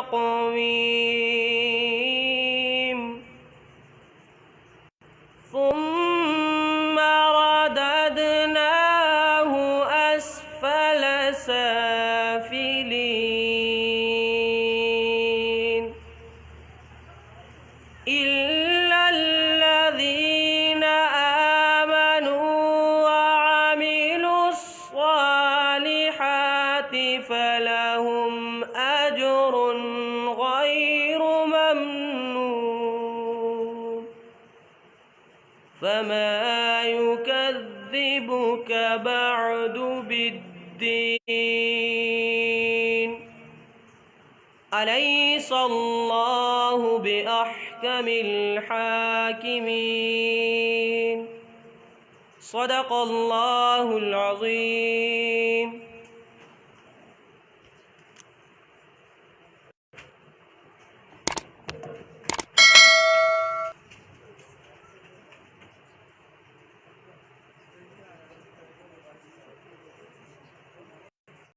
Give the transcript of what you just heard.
تقويم ثم رددناه أسفل سافلين إلا الذين آمنوا وعملوا الصالحات فلهم أجر غير ممنون فما يكذبك بعد بالدين أليس الله بأحكم الحاكمين صدق الله العظيم.